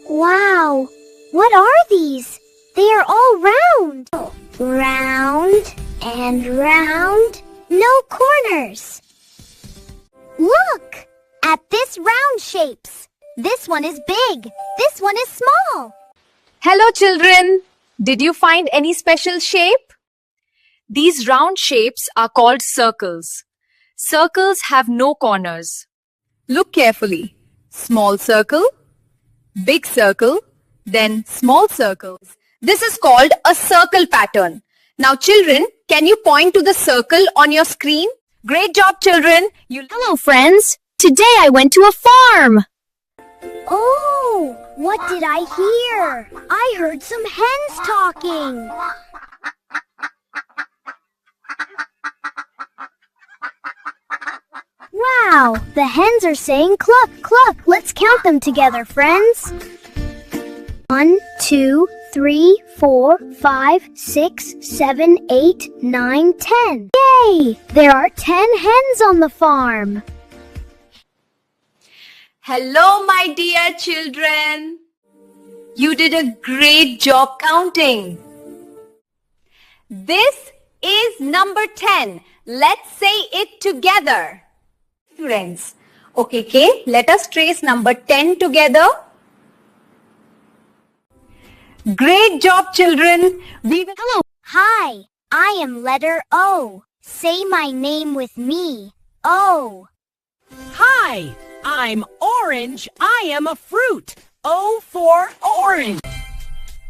Wow! What are these? They are all round. Round and round. No corners. Look! At this round shapes. This one is big. This one is small. Hello children! Did you find any special shape? These round shapes are called circles. Circles have no corners. Look carefully. Small circle, big circle, then small circles. This is called a circle pattern. Now children, can you point to the circle on your screen? Great job children! Hello friends! Today I went to a farm. Oh, what did I hear? I heard some hens talking. Wow, the hens are saying cluck, cluck. Let's count them together, friends. 1, 2, 3, 4, 5, 6, 7, 8, 9, 10. Yay! There are 10 hens on the farm. Hello my dear children! You did a great job counting. This is number 10. Let's say it together. Friends, okay, let us trace number 10 together. Great job children. Hello. Hi, I am letter O. Say my name with me. O. Hi, I'm orange. I am a fruit. O for orange.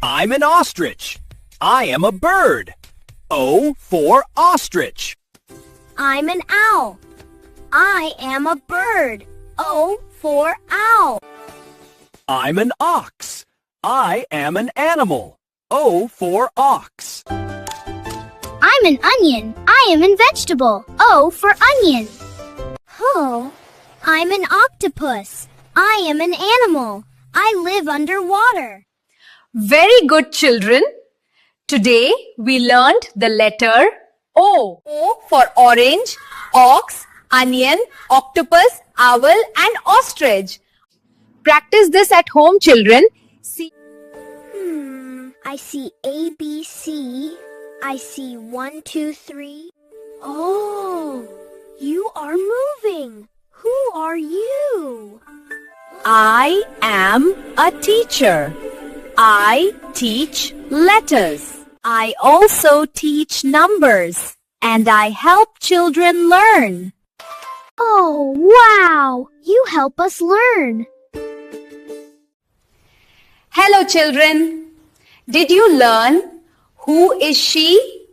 I'm an ostrich. I am a bird. O for ostrich. I'm an owl. I am a bird. O for owl. I'm an ox. I am an animal. O for ox. I'm an onion. I am a vegetable. O for onion. Oh, I'm an octopus. I am an animal. I live underwater. Very good children. Today we learned the letter O. O for orange, ox, onion, octopus, owl and ostrich. Practice this at home children. See. I see A, B, C. I see 1, 2, 3. Oh, you are moving. Who are you? I am a teacher. I teach letters. I also teach numbers, and I help children learn. Oh, wow! You help us learn. Hello children. Did you learn who is she?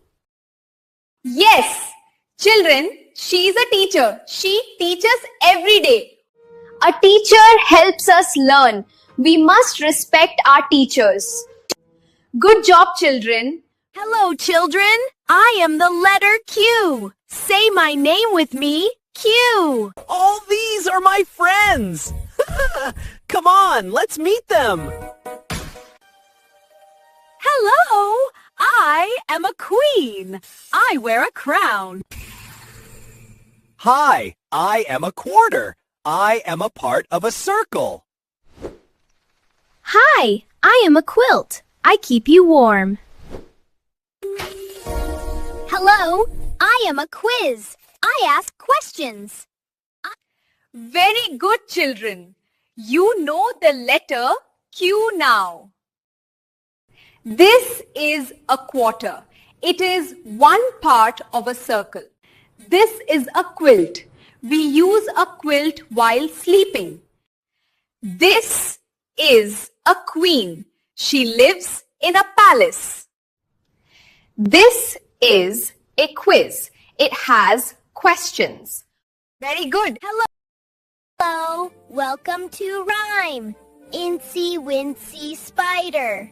Yes, children, she is a teacher. She teaches every day. A teacher helps us learn. We must respect our teachers. Good job, children. Hello, children. I am the letter Q. Say my name with me. Q. All these are my friends. Come on, let's meet them. Hello. I am a queen. I wear a crown. Hi, I am a quarter. I am a part of a circle. Hi, I am a quilt. I keep you warm. Hello, I am a quiz. I ask questions. Very good, children. You know the letter Q now. This is a quarter. It is one part of a circle. This is a quilt. We use a quilt while sleeping. This is a queen. She lives in a palace. This is a quiz. It has questions. Very good. Hello, welcome to Rhyme. Incy Wincy Spider.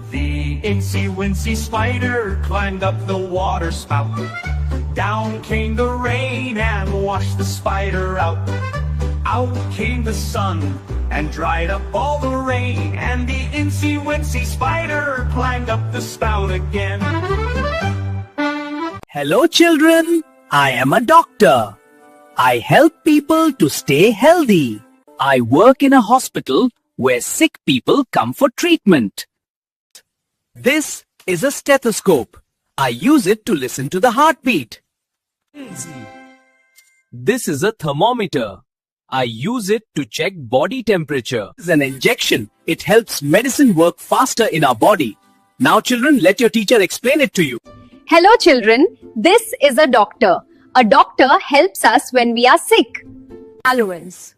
The incy-wincy spider climbed up the water spout. Down came the rain and washed the spider out. Out came the sun and dried up all the rain. And the incy-wincy spider climbed up the spout again. Hello children, I am a doctor. I help people to stay healthy. I work in a hospital where sick people come for treatment. This is a stethoscope. I use it to listen to the heartbeat. This is a thermometer. I use it to check body temperature. This is an injection. It helps medicine work faster in our body. Now children, let your teacher explain it to you. Hello children, this is a doctor. A doctor helps us when we are sick. Allowance.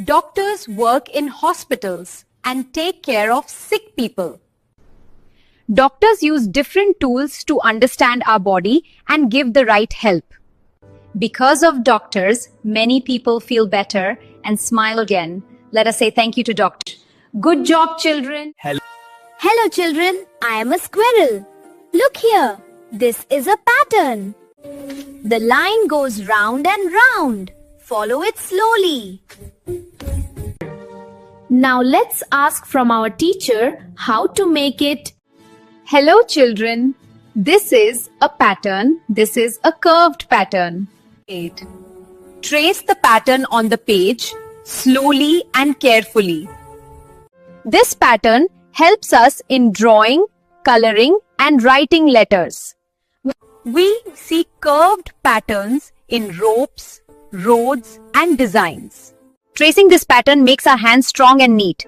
Doctors work in hospitals and take care of sick people. Doctors use different tools to understand our body and give the right help. Because of doctors, many people feel better and smile again. Let us say thank you to doctors. Good job, children. Hello children, I am a squirrel. Look here, this is a pattern. The line goes round and round. Follow it slowly. Now let's ask from our teacher how to make it. Hello, children. This is a pattern. This is a curved pattern. 8. Trace the pattern on the page slowly and carefully. This pattern helps us in drawing, coloring, and writing letters. We see curved patterns in ropes, roads, and designs. Tracing this pattern makes our hands strong and neat.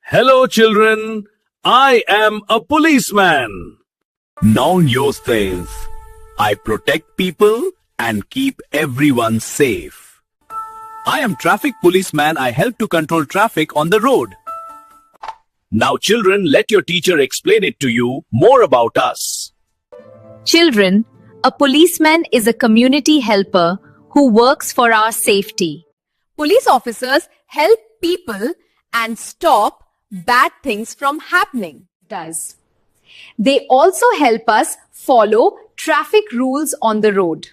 Hello, children. I am a policeman. Know your things. I protect people and keep everyone safe. I am traffic policeman. I help to control traffic on the road. Now, children, let your teacher explain it to you more about us. Children, a policeman is a community helper who works for our safety. Police officers help people and stop bad things from happening. They also help us follow traffic rules on the road.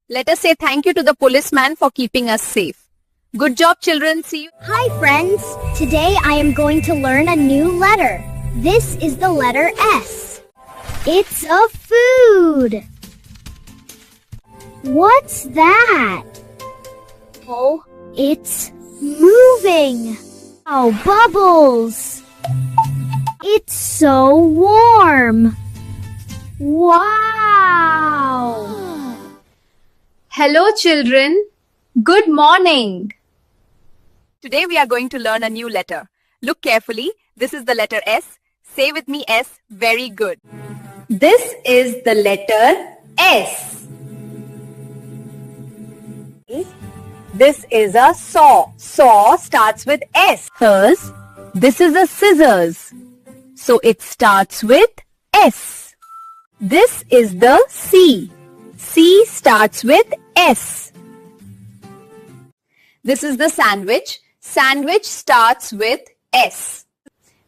Let us say thank you to the policeman for keeping us safe. Good job, children. See you. Hi friends! Today I am going to learn a new letter. This is the letter S. It's a food. What's that? Oh, it's moving. Oh, bubbles. It's so warm. Wow. Hello, children. Good morning. Today we are going to learn a new letter. Look carefully. This is the letter S. Say with me S. Very good. This is the letter S. This is a saw. Saw starts with S. This is a scissors. So it starts with S. This is the C. C starts with S. This is the sandwich. Sandwich starts with S.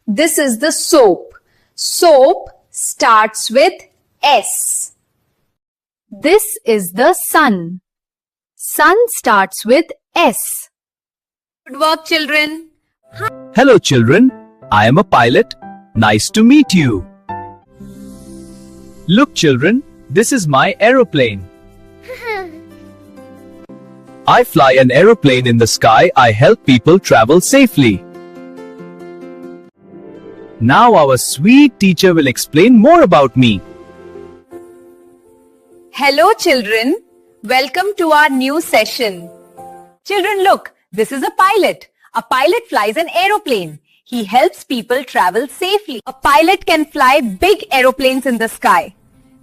This is the soap. Soap starts with S. This is the sun. Sun starts with S. Good work, children. Hello children, I am a pilot. Nice to meet you. Look children, this is my aeroplane. I fly an aeroplane in the sky. I help people travel safely. Now our sweet teacher will explain more about me. Hello, children. Welcome to our new session. Children, look, this is a pilot. A pilot flies an aeroplane. He helps people travel safely. A pilot can fly big aeroplanes in the sky.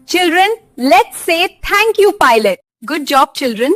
Children, let's say thank you, pilot. Good job, children.